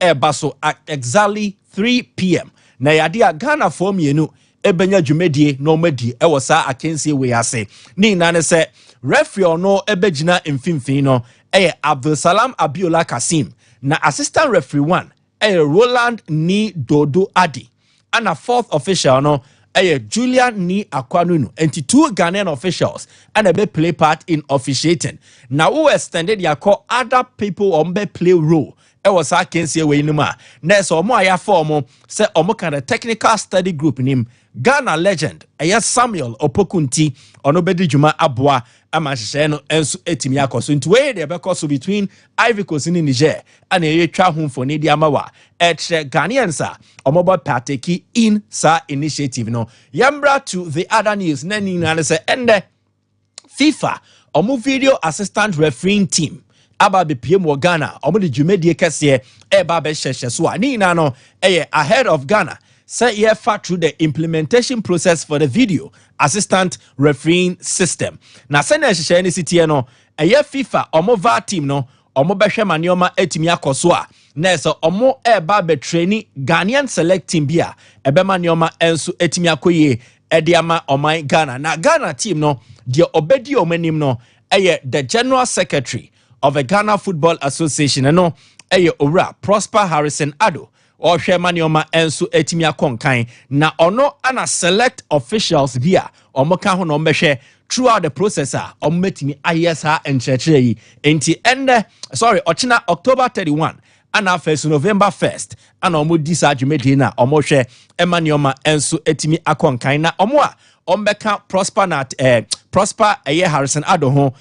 baso at exactly 3 p.m. Na yadia Ghana for mienu ebenya dwumedie no madi ewo saa akensie we ase ni nane se referee no ebegina mfimfin no Abdul Salam Abiola Kasim na assistant referee 1 Roland Ni Dodo Adi and a fourth official no Julian Ni Akwanunu and 2 Ghanaian officials and a play part in officiating. Now who extended ya call other people on be play role. Was I can see away numa. Next or more formal say omo kind of technical study group in him. Ghana legend Samuel Opokunti onobedi Juma Abwa amasheno ensu etimi akoso nti we dey because between Ivory Coast in Niger and a twa home for Nidi Amawa Ghanaians omobo partake in sa initiative no yambra to the other news nani na say ende FIFA omo video assistant refereeing team aba be PM wo Ghana omo de dwumedie kese eba be hyehye so ani na no ahead of Ghana say ye fat through the implementation process for the video assistant refereeing system. Na say na hyehye ni sitie no FIFA omo VAR team no omo behwe manioma etimi akoso a na so omo eba be training Ghanaian select team bia ebe manioma enso etimi akoye ediama oman Ghana. Na Ghana team no the obedi omanim no the general secretary of the Ghana Football Association no Ora Prosper Harrison Ado or Manioma ensu etimia konkan na ono ana select officials bia omoka ho no mbehwe throughout the process ometimi ayesa enchechre enti ende ochina October 31 ana first November 1st ana omo disa dwumedi na omo hwe emanioma ensu etimi akonkan na omo a ombeka Prosper na Prosper Harrison Ado ho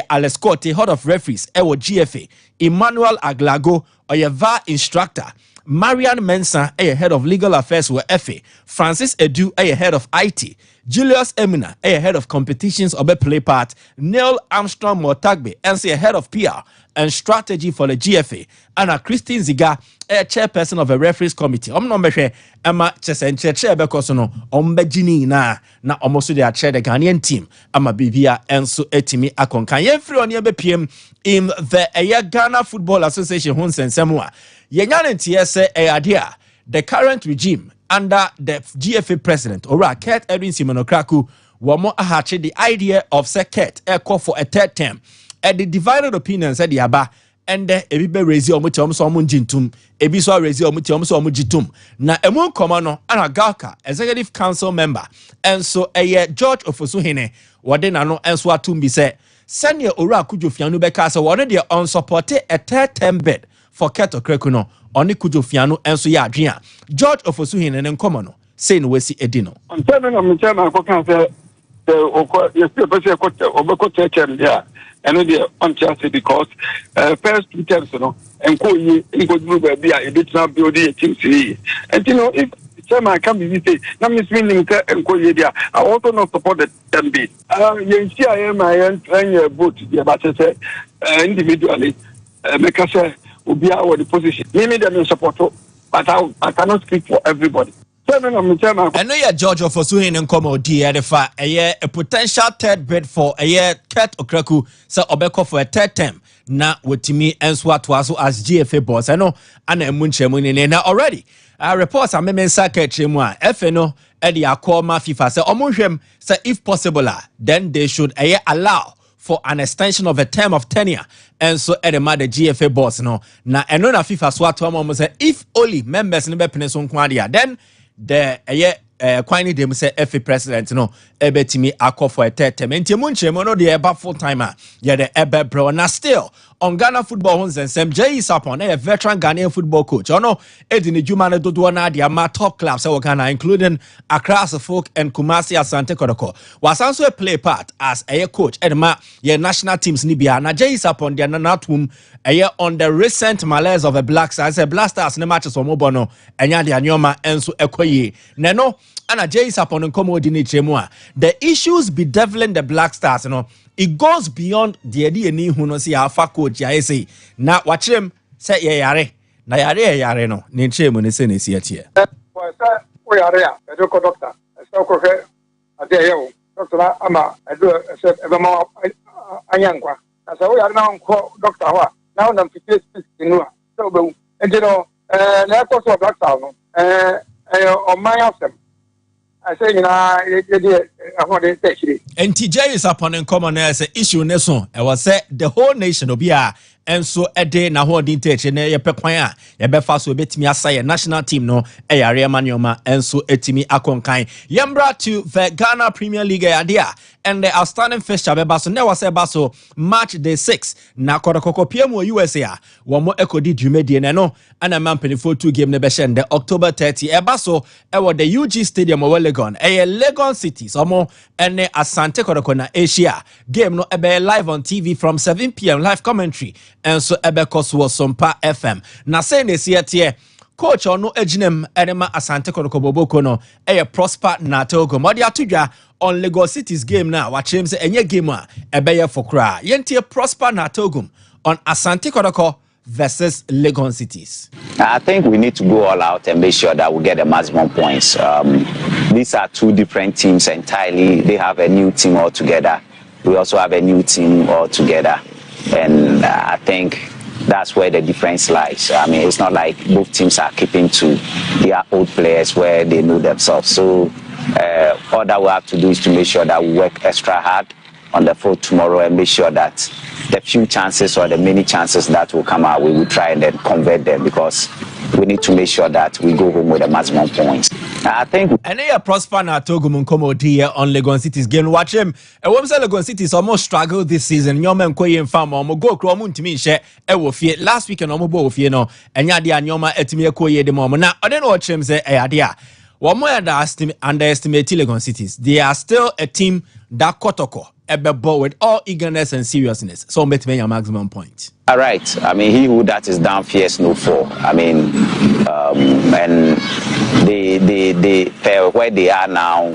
Alex Cote, head of referees, GFA, Emmanuel Aglago, VAR instructor, Marian Mensah, head of legal affairs, FA, Francis Edu, head of IT, Julius Emina, head of competitions, play part, Neil Armstrong Motagbe, head of PR and strategy for the GFA, and Christine Ziga, chairperson of a referees committee. Emma Chesenche Bekosono, Ombejini na almost they chair the Ghanaian team. Ama Bibia Enso Etimi Akonkan. Yefri on yebe PM in the Ghana Football Association Hunsen Semua. Yenyan TSA idea. The current regime under the GFA president, Ora Kurt Edwin Simonokraku, wamo ahache the idea of Seket call for a third term. The divided opinions said Yaba and ebibe raise omuti omso omunjintum ebi so raise omuti omso omujitum na emu komano anagalka executive council member and so George Ofosuhene wode na no enso atumbi se senior Ora Kujofianu beka se wode de unsupported a third term bid for Keto Krekuno oni Kujofianu enso ya adwea George Ofosuhene ne nkomono say no wesi edino on tell me I'm chairman ko kan se yes person ko obeko take there and the unchance because first 2 terms and go ye be a bit now build a team see and if chairman can be say now miss meaning and go ye there I also not support the term bid you see I am my vote the about say individually make us say be our the position me them support but I cannot speak for everybody. I know your George of Osuhin and Como DFA a potential third bid for a year Kurt Okraku so Obeko for a third term na wotimi enswa twaso as GFA boss I know and munchemuni na already reports are memen secretary mu a FNO e dey call ma FIFA say omonhwem say if possible then they should allow for an extension of a term of tenure and so the GFA boss no na eno na FIFA so atwa say if only members no be pene so nkwade then the kwani dem say FA president no ebetimi akọ for a third term enti munchemo no the eba full timer yeah the ebe bro na still on Ghana football huns and Sam J Sapon a veteran Ghanaian football coach ono edini juma na dodo na dia ma top clubs e Ghana including Accra Folk and Kumasi Asante Kodoko was also a play part as a coach edma ye national teams ni bia na J Sapon dia na natum on the recent malaise of the Black Stars Blasters ne matches for mobono enya dia nyoma enso ekoye neno ana J Sapon nkomo di ni tremu the issues bedeviling the Black Stars it goes beyond the idea ni huno si afa coach ya say na wachirem say ye yare na yare no ni nchemu ne se ne si atie wa sa o yare a edo ko doctor so ko he ade ye doctor ama edo se ebe ma anyankwa na sa o yare na nko doctor ho a na o na mfite speak no so be enti no na ko so doctor no on my house I say you take and TJ is upon in common as a issue neso I was say the whole nation will be and so a day na ho din teche na ye pekwan ye be fa so betimi asay national team no e yare manoma and so etimi akonkan yembra to the Ghana Premier League idea and the outstanding fixture be baso na was baso March day 6 na kodokoko PM USA wo mo ekodi dwumedie ne no ana mampenifo 2 game ne be shende October 30 e baso e wo the UG Stadium of Legon e Legon City so mo ene Asante kodoko na Asia game no e be live on TV from 7 p.m. live commentary and so ebekos was Sompa FM. Na say ne siete coach ono ejinem enema Asante Kodoko Boboko no prosper na togo. Modi atudwa on Lagos City's game now. Watch him say enye game a ebeye for kra. Yentie prosper na togum on Asante Kodoko versus Lagos Cities. I think we need to go all out and make sure that we get the maximum points. These are two different teams entirely. They have a new team altogether. We also have a new team altogether. And I think that's where the difference lies. I mean, it's not like both teams are keeping to their old players where they know themselves. So all that we have to do is to make sure that we work extra hard on the field tomorrow and make sure that the few chances or the many chances that will come out, we will try and then convert them because we need to make sure that we go home with the maximum points. I think. And they prosper na Togo Munkomo here on Legon City's game. Watch him. And when Legon City's almost struggled this season. Nyoma Nkoye Farm or go Kromun to me share Ewofie last week and Omobo of no and Yadia Nyoma Etimia Koye de Momo. Now I don't know what him say idea. One more underestimate Legon Cities. They are still a team that kotoko ebebo with all eagerness and seriousness. So make me your maximum point. All right. I mean, he who that is down fears no fall. I mean, and they where they are now,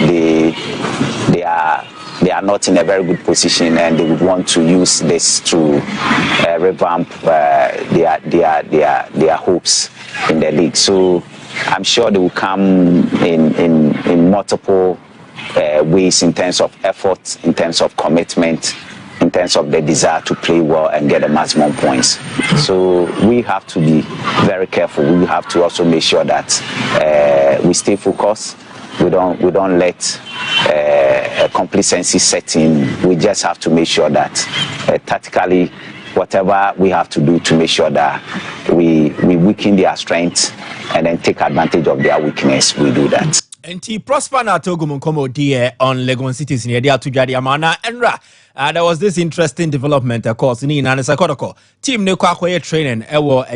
they are not in a very good position, and they would want to use this to revamp their hopes in the league. So I'm sure they will come in multiple ways in terms of effort, in terms of commitment, in terms of the desire to play well and get the maximum points. So we have to be very careful. We have to also make sure that we stay focused. We don't let complacency set in. We just have to make sure that tactically, whatever we have to do to make sure that we weaken their strength and then take advantage of their weakness, we do that. And he prosper na Togo Munkomo dear on Legon Cities in the to Jadi Amana Enra. There was this interesting development, of course, in Nanesa Kodoko. Team Nekwa training,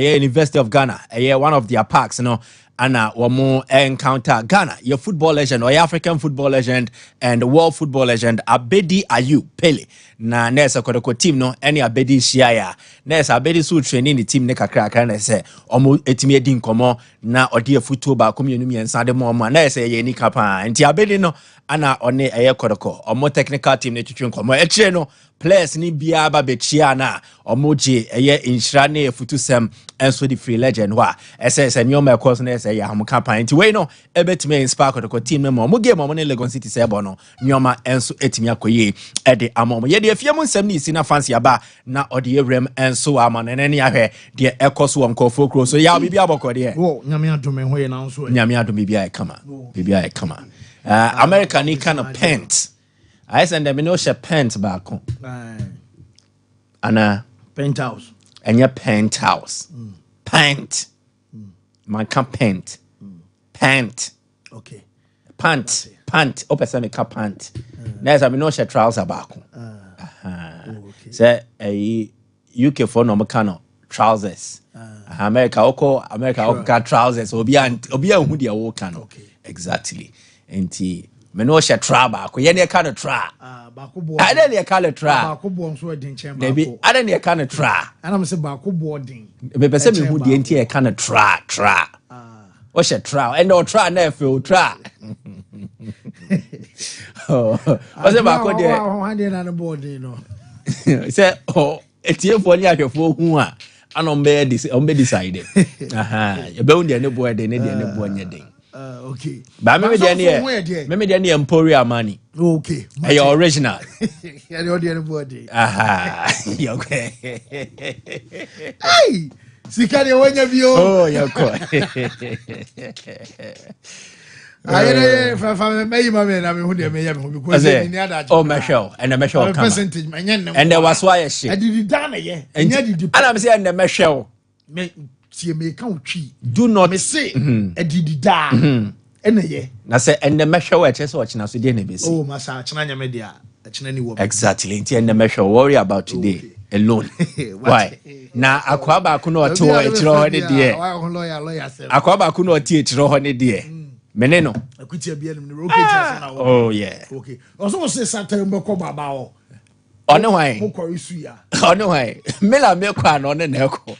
University of Ghana, one of their parks, you know. Anna Wamo encounter Ghana, your football legend or your African football legend and world football legend Abedi Ayu Pele. Na nesa kodoko team no any Abedi Shiaya. Nesa Abedi su training the team neka kraka na se omo etimi edi nkomo na odi football ba komi ensa de mo na nesa ye ni kapa. Nti Abedi no ana one eye kodoko omo technical team ne twetwe nkomo eche no players ni bia ba bechia na omoje eye inshira na efutusem enso the free legend wa ese nyoma course na ese ya ham campaign nti we no ebetime inspire kodoko team no mo game mo ne Legon City se bo no nyoma enso etimi akoye e de amom ye de afiam nsem ni isi na fancy aba na ode ewrem enso ama ne ne ahwe de ekoso won kofo kro so ya bibia bokọ de wo nyame adome hoye na nso nyame adome bibia e kama bibia e kama America ni kind of pants I send them no share pants back Anna penthouse and your penthouse pant man can paint pant okay pant open me cap pant there's I no share trouser back okay say a UK for no mechano trousers America oko trousers obi hu dia wo kan okay exactly enti me no share trouser ko ye ne kind of tra bakobo I don't kind of tra bakobo nso edin chen maybe I don't kind of tra ana me say bakobo din be person me hu die enti e kind of tra o share tra and no tra na feel tra oh o say bako de o hande na board no say oh etie fo ni ahwefo hu a ana ombe decide you be hu de ne boy de ne de ne boy nye den okay but me de ne Emporia money okay hey original yeah the audio body okay hey Sikari wanya bio. Oh, yeah, cool. I fa me mama na me hu de me ya me hu because ni ada. Oh, Michelle, and the Michelle percentage and there was why she. I did done ye. And I'm saying the Michelle. Me see me kan twi. Do not me say e did da. Ene ye. Na say and the Michelle we chese watch na so dey na be see. Oh, masa chena nya me dia. Chena ni wo. Exactly. And the Michelle worry about today. Alone. Why? Na akwa ba ku no to e chiro ho de de. Lawyer say. Akwa ba ku no ti e chiro ho ne de. Mene no. Akuti abia ni okay na. Oh yeah. Okay. Also say Saturday mbeko baba o. Ono hwan? Mo kwari su ya. Ono hwan? Mela me kwa no ne na ekọ.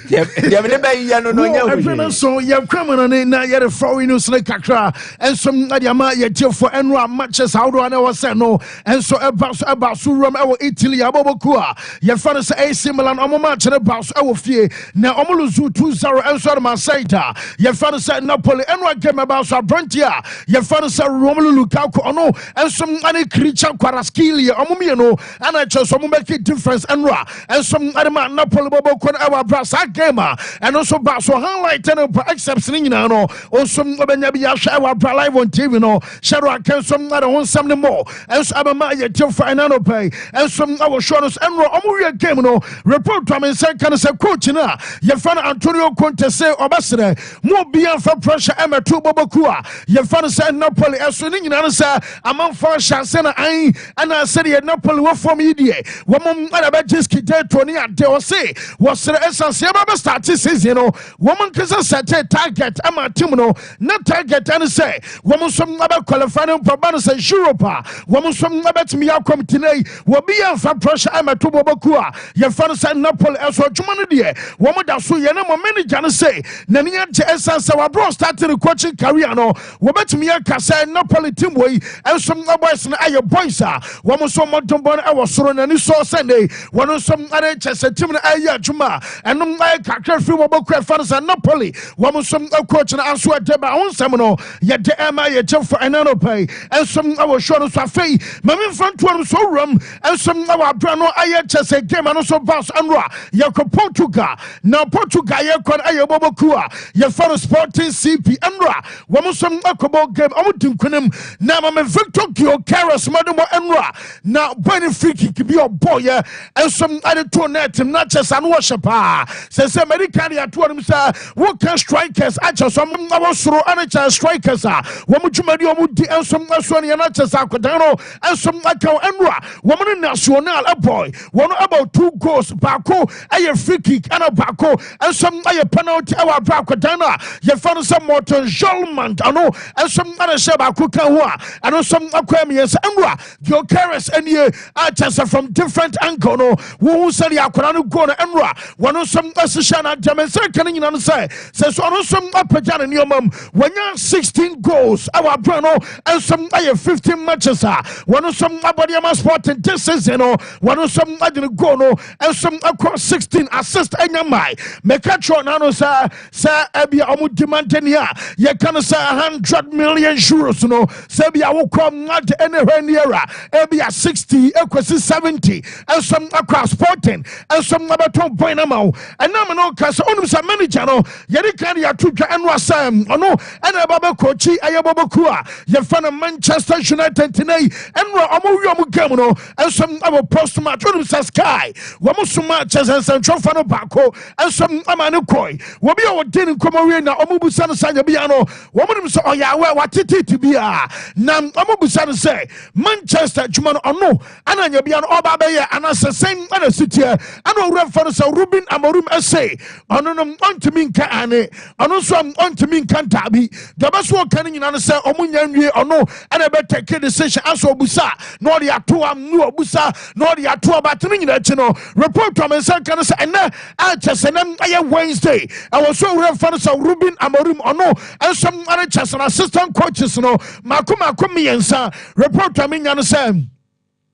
Dia me ba ya no nya hu. Everyone so ya kwamana na ya the foreign news na kakra and some adiama ya tiefo enro matches how do na was no and so about so rom e Italy aboboku a ya fa say AC Milan omo match na ba so e fie na omo luzu 2-0 and so ma saita ya fa say Napoli enro game about so Brontia ya fa say Romelu Lukaku ono and some any creature Kwaraskili omo me no and I just omo make difference enro and some adama Napoli boboku na our brasa game and also ba so highlight and excepts ni nyina no also obenya bi ya hwe our live on TV no shadow akensom na ho nsam ne more and so abama ye team final pay and some our shows and omo game no report to me say kan say coach na ye fan Antonio Conte say obasere mo bia fa pressure emeto boboku a ye fan say Napoli eso ni nyina no say amanfo chance na an ana say ye Napoli wo form yi die wo mo ara ba jiski day to ni ade o say was essence ba start season no woman kasa set target ama team no na target and say woman some about qualifying for bonus and Europa woman some about me come today will be a pressure ama to boboku a ye fan say Napoli eso dwuma no de woman da so ye na mo manager no say na ni ante essence wa bro start the coaching career no wo betimi aka say Napoli team we and some boys na aye boys a woman so mo dombo na wo soro na ni so Sunday woman some are chese team na aye dwuma and kakra free boboku fans and Napoli woman some coach na anso adeba on some no ye de ema ye chef for anano pay and some our show no so fei mame front one so rum and some our brano aye chese game and so boss anwa ye ko Portugal now Portugal ye kon aye boboku a ye for Sporting CP anwa woman some akobo game omudim kunem na mame Victor Gyökeres mademo anwa now bunny free kick be your boy and some other two net not just and worship say American ya to them say what can strikers acha some abosoro anacha strikers wo mutuma di omudi ensom aso ne na acha sakodano ensom aka enwa wo mun national boy one about 2 goals bako aye free kick and bako ensom aye penalty awa brakodana ye fan some Morton Jolman ano ensom ana she bako kan ho ano some akwam yes enwa Gyökeres enie acha from different angle no wo say akora no go no enwa one some Shana Jamaica can you say says on some Apajan and Yomam when you're 16 goals our brano and some 15 matches one of some Abadiama sport and this is you know one of some I didn't go no and some across 16 assist and yamai Mekatron ano sa Abia Omu demandenia ye can say 100 million euros no Sabia will come not anywhere near Abia 60 equals 70 and some across 14 and some Abaton Boinamo and no kasa onum sa manager no yeri kan ya tudwa enwa sam ono ena baba coach ayeboboku a ye fan Manchester United today enwa omo wi omo game no ensom abo post match onum sa Sky wo mo suma Chelsea central fan bako ensom amane koi wo bi o den komo wi na omo busa no sanya bia no wo mo nim so oyawe watete bia na omo busa no say Manchester juma no ono ananya bia no oba be ye anasesen ana sitie ana owura fan so Ruben Amorim say ono no ontimi nka ane ono so ontimi nka ntabi the best one kan nyina say omunya nwie ono ana be take decision aso obusa no de ato am no obusa no de ato abatene nyina chi no report am say kan say ena a chesenem aye Wednesday I was so refer so Ruben Amorim ono ensom ana chesena assistant coaches no makoma yensa report am nyina say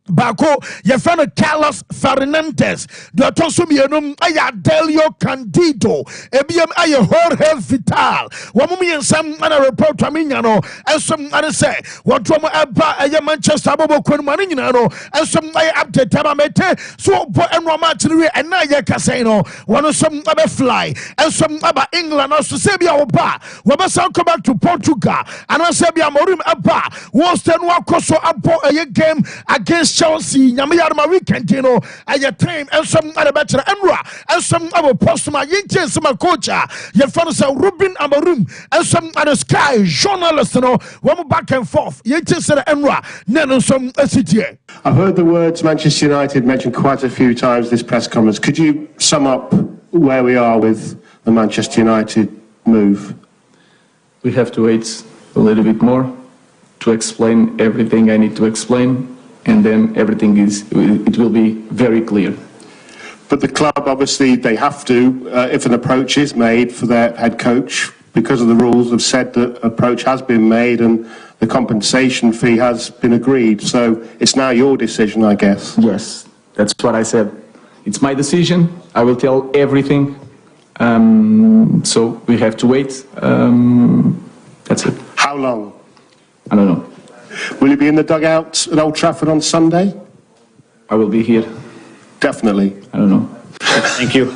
Bako, your friend Carlos Fernandez, the Tosumianum, Aya Delio Candido, Ebium Aya Jorge Vital, Wamumi and some other report to Minano, and some other say, what drama about a Manchester Bobo Quenmaninano, and some Aya Abte Tabamete, so and Romatri and Naya Casino, one of some other fly, and some other England or Sabia Oba, Wabasa come back to Portugal, and I said, Amorim Abba, was then Wakoso Apo a game against Chelsea, Yamiyarma weekend, you know, at your time, and some other better Enra, and some other postma, Yinkin, some coach, your father Ruben Amorim, and some other Sky journalists, you know, one back and forth, Yinkin said Enra, Nano some SCTA. I've heard the words Manchester United mentioned quite a few times this press conference. Could you sum up where we are with the Manchester United move? We have to wait a little bit more to explain everything I need to explain, and then it will be very clear. But the club, obviously, they have to, if an approach is made for their head coach, because of the rules, have said that approach has been made and the compensation fee has been agreed. So it's now your decision, I guess. Yes, that's what I said. It's my decision. I will tell everything. So we have to wait. That's it. How long? I don't know. Will you be in the dugout at Old Trafford on Sunday? I will be here. Definitely. I don't know. Thank you.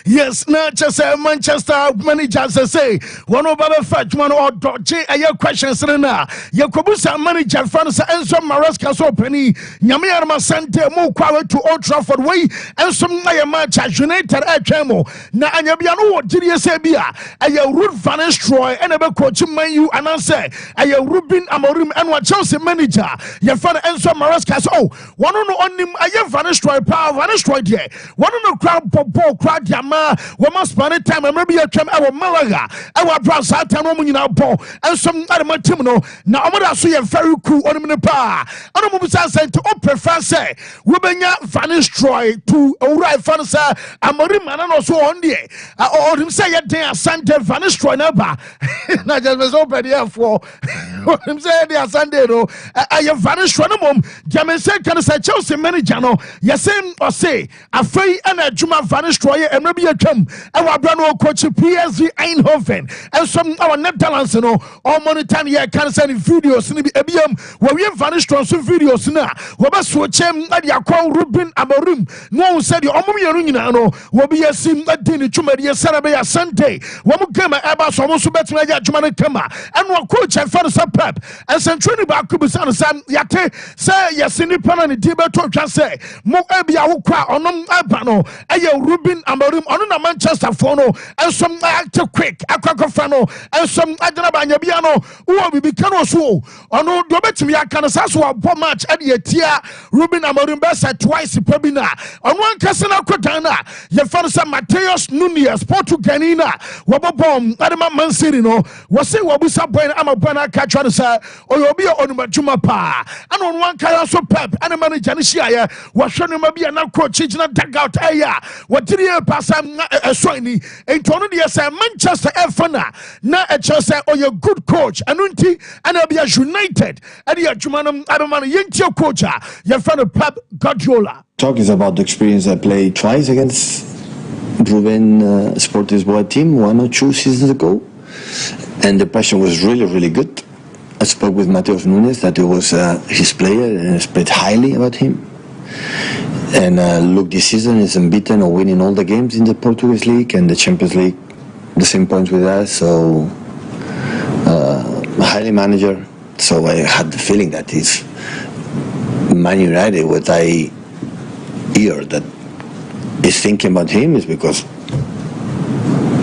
Yes, not just a Manchester manager say one of our fetch one or dodge a questions na Yakubusa manager France and some Maraska so penny Yamiarma Sante mo kwawe to Old Trafford way and some match United at Chemo na Anyabiano did you say bia a Ruud van Nistelrooy and a coach man you and I say a Ruben Amorim and what Chelsea manager your father and some Maraska oh one on him a Van Nistelrooy power Van Nistelrooy there one on the crowd ball crowd yama we must spend it time and maybe a time our Malaga our brass out and woman in our ball and some other matimino now I'm gonna see a very cool on the power and I'm saying to prefer say we bring Van Nistelrooy to arrive fancy Amorim and also on the or him say they are Sunday Van Nistelrooy number not just was open here for him say they are Sunday no I have Van Nistelrooy mom Jamen say can say Chelsea manager no yes or say afei and a Juma Van Nistelrooy and maybe a chum and our brand new coach PSV Eindhoven and some our Netherlands no or Mauritania here can send videos in the ABM where we have Van Nistelrooy some videos na we best switch him at your call Ruben Amorim no said your Amorim no will be a sim that didn't chuma the Sarabia Sunday when we came about so much better than Juma Kama and one coach and father pep and send training back to Busan Sam Yate say yes in the panel the debate to say mo ebia wo kwa onom abano eye Ruben Amorim ono na Manchester for no and some act quick akwakofa no and some adana banya bia no wo bibi kano so ono do betimi aka so abo match e de tia Ruben Amorim be say twice pabina ono ankase na kodan na ye fa so Mateus Nunes Portugalina wo bobom adama Man City no wo say wo busa boy ama boy na ka twa say oyobi onuma pa and ono anka so pep and manager ni shia ye wo hwe no ma bia na coach gina dugout aya what did you pass a swine into one of the Manchester Fana na a Chelsea or your good coach Anunti and Abia United and your Jumanum Adaman Yentio coach your friend Pep Guardiola. Talk is about the experience. I played twice against Ruben Sport Lisboa team 1 or 2 seasons ago and the passion was really good. I spoke with Mateus Nunes that it was his player and I spoke highly about him. And look, this season is unbeaten or winning all the games in the Portuguese League and the Champions League, the same points with us. So, highly manager. So I had the feeling that it's Man United. What I hear that is thinking about him is because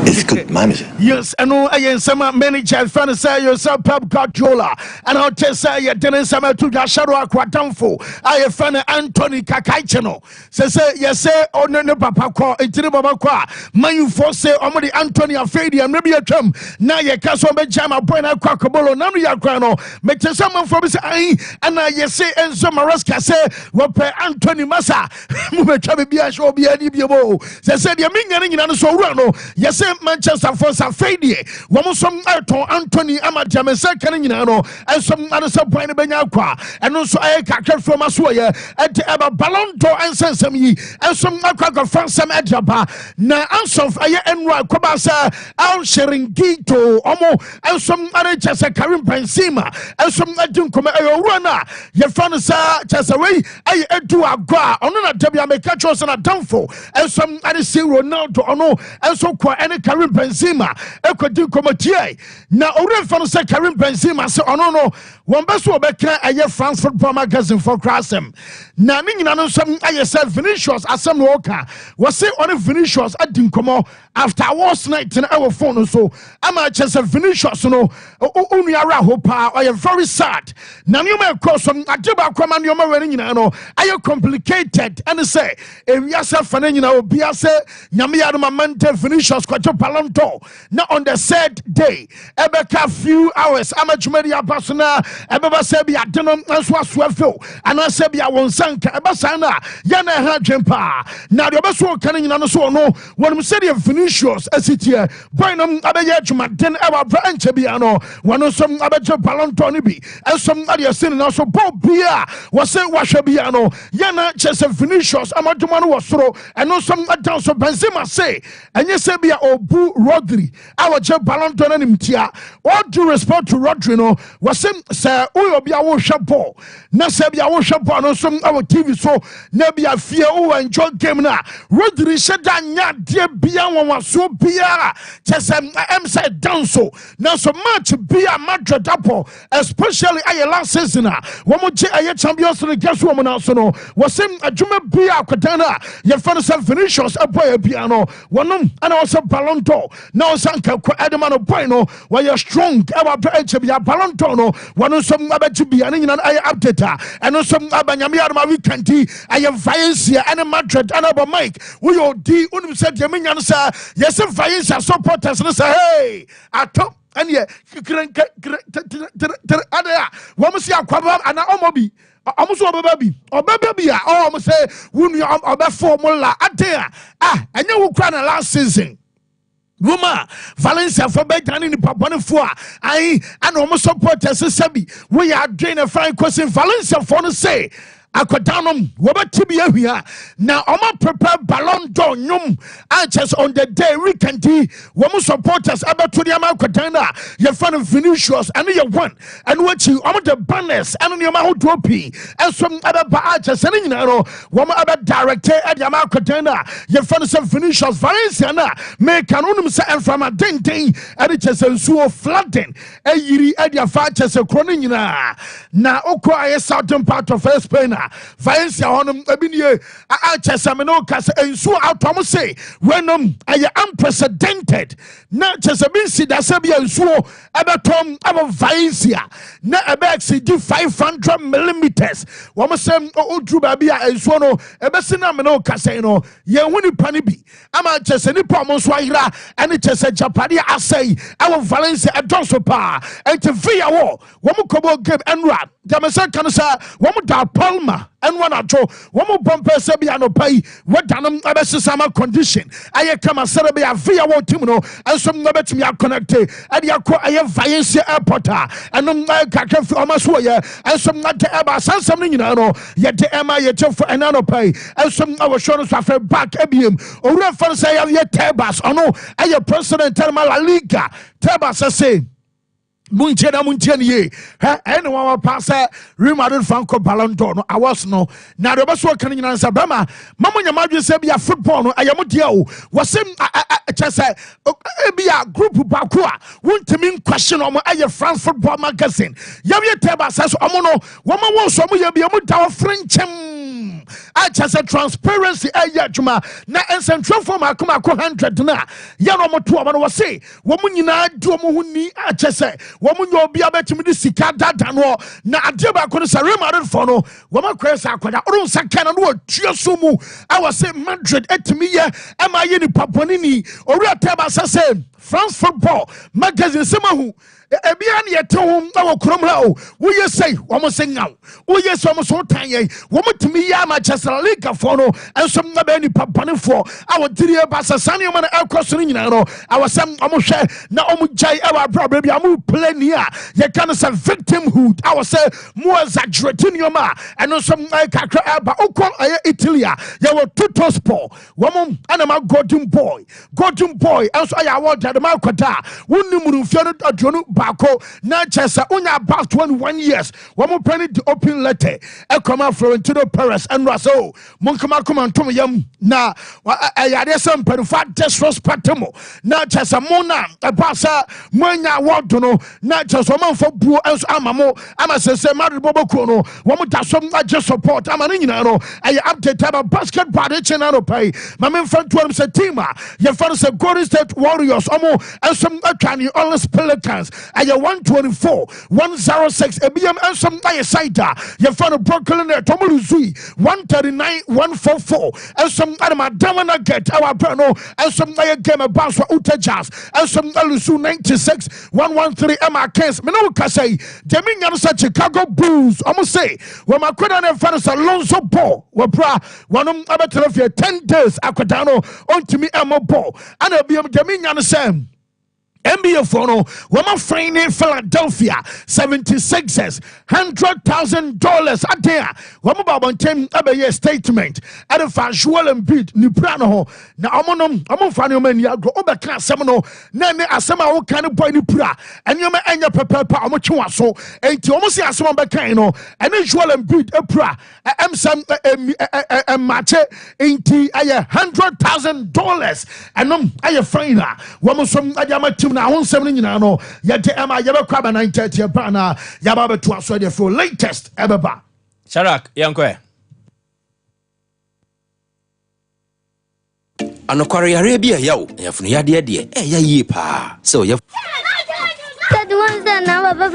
it's good manager. Yes, and no, I am some manager. Fan say yourself, Pep Guardiola, and I'll tell say you didn't some to the shadow aquatamfo. I have fan Anthony Kakaicheno. Say yes, say oh no papa kwa itiri baba kwa. Man you force say omodi Anthony Afedi and maybe a chum. Now you can't so be jam a point aquacabolo. None ya grano. Make someone for me say and I yes say and some Maraska say what pay Anthony Massa. Move chabi be a show be any bibo. Say the minganing in so rano. Yes. Man Manchester for Safedi, Wamusom Ato Anthony Amatiame second, and some other point of Benyaqua, and also a catcher from Aswaya at Eba Balonto and Sesame, and some Aqua from some Edjaba. Na answer of Aya Enra Kobasa, Al Sheringito, Omo, and some other Chesa Karim Benzema, and some Adun Koma Rana, Yafanasa Chesaway, I do Agua, Onona Debia Mekachos and a downfall, and some other see Ronaldo, Ono, and so qua any Karim Benzema, Equadu Comatie. Now, Oren Fanasa Karim Benzema, so Ono, one best will be a France football magazine for Crasem. Now, Ning some ISL Vinicius, as some walker, was say on a Vinicius at Dinkomo after was night in our phone, so I'm just a Vinicius, no, only a Rahopa, I am very sad. Now, you may call some Ajiba Command your marine, I am complicated, and say, if yourself and Biase, Yamiana Mante Vinicius, Quato Palonto, now on the third day, Ebeka few hours, amateur media persona, Ebeba Sebia, Denom, and Swaswafo, and I Sebia won Sanka, Ebasana, Yana Hajempa. Now, the best one coming in, so no, when we said Vinicius, as it here, Boynum Abayajuma, then our branch Biano, one of some Abajo Palantonibi, and some other sin, and also Bob Bia was saying Washabiano, Yana Chess Vinicius, Amatumano was throw, and no some accounts of Benzema say, and yes, Sebia or Boo Rodri, our Jeb Palanton and Imtia, all due respect to Rodrino, was saying, Sir, Uyobia Shapo, Nasabia Shapo, and some our TV so, Nebia Fear, who enjoy game now. Rodri said that, dear Bian was so Bia, just am said down so. Now so much Bia Madrid Apple, especially I last season. One more champions to the guest woman also no, was him a Juma Bia Katana, your father self Vinicius, a boy piano, one and also Palonto. Now Sanka Adamano Bueno, while you're strong, our Bia Palontono, one of some about to be an I update, and also Abanyamia Mavikanti, I am Valencia and a Madrid and about Mike. We all D said Yamian sir, yes, if Valencia supporters and say, hey, I talk. And yeah, one must see a quabba and a omobi. Almost a baby, or baby, almost say, when you are about formula at there. And you will cry last season. Roma, Valencia for better in the Papanifua. I almost supporters, Sabi. We are doing a fine question. Valencia for the say. Akwadanum, Wabatibia here. Now, Oma prepare Ballon d'Or, just on the day weekend. Woman supporters about to the Amakwadana, your fan of Vinicius, and your one, and what you on the banners, and your mouth droppy, and some other Baachas, and woman about director at the Amakwadana, your fan of Vinicius, Valenciana, make Canonum and from a denting, and it is a so flooding, a yiri at your fatches, a chronina. Now, Oko, southern part of Spain. Valencia on Abinia, Achasamino Casa, and so out Thomas say, when I unprecedented, not just a busy that Sabia and so about Tom about Valencia, not a bag 500 millimeters. Woman say, oh, Drubabia and so no, a Bessinamino Casino, yeah, when you panibi, I'm just any pomos waira, and it is a Japania assay, our Valencia at Donsopa, and to via war, woman Kobo game and rap, Damasa Canasa, woman da Palma. And one at all, one more bumper Sabiano pay, what done summer condition. I come a Serbia via what Timono, and some number to me are connected, and Yako I have Valencia airport, and Kaka from Maswaya, and some not the Abba, something yet the Emma yet for another pay, and some our shoulders are back Ebium, or reference I have yet Tabas, or no, I have president Telma La Liga, Tabas, I say. Muntiani, anyone pass Real Madrid Franco Ballon I was no. Now the best working in Sabama, Mamma Yamadi said, be a football, I am with you. Was him just be a group of Bakua, won't mean question on my France football magazine. Yamia Teba says, Omono, woman wants some of you be a mutual French. I just a transparency, Juma. Now, and central for my 100 na. Yanomo 2 was say, woman, you know, do Muni, I just say, woman, you'll be able to me the Sikada Dano. Now, I did I couldn't say Remarad Fono, woman crazy, I could not say canon word, Chiosumu. I was saying Madrid at me, am I in Papanini, or Tebas, I said. France Football Magazine semahu ebian yete hom na wokrom ha o wo ye say wo mo senga wo ye so mo so tan ye wo mo timi ya Manchester League for no ensom na ba ni papane for awo tiri ba sasane mo na ekoso ni nyina no awasem omo hwe na omo jai awa problem bi amu play ni a ye kan say victimhood awase mo exaggerating your ma eno som kakra aba okon Italy ye wo Tuttosport wo mo anama golden boy enso aya award de ma kwada wonni murumfia no adrono bako na chesa unya about 21 years wo mo penny the open letter e come Florentino Perez and Raso monkama come antom yam na ayade sem perfa disrespect mo na chesa mona abasa monya award no na chesa manfo buo enso amamo amasese madu boboko no wo mo dasom age support amane nyina no ay update about basketball de channel pay mamen fanto say team ye fan say Golden State Warriors omo ensom atwane Orleans Pelicans ay 124 106 ebiem ensom ay side ye fan Brooklyn Nets tomuluzui 139 144 ensom adama damana get our brano ensom ay game about for Utah Jazz ensom alusu 96 113 Emma Kings me no ka say Demian sa Chicago Bulls omo say we makweda na fan say Lonzo Ball we bra wanom abetrofie 10 days akwedano ontimi emo ball ana ebiem Demian say NBA for no woman friend in Philadelphia 76ers $100,000 a day woman babon tem abeye statement at a visual and beat ni plano ho na omo fa no mani agro obeka asem no na ne asem a wo kan boy ni pura enyoma enya pepepa omo twa so enti omo se asem obeka no ene visual and beat e pura emsam match enti aye $100,000 enom aye friend a woman som adama na won sem nyina no yete ema yebekwa ba 9:30 ba na yaba beto aso de for latest ebeba Sharak yankwe anokware yare bia yawo yafunu yade de ya yi pa so ya That one na baba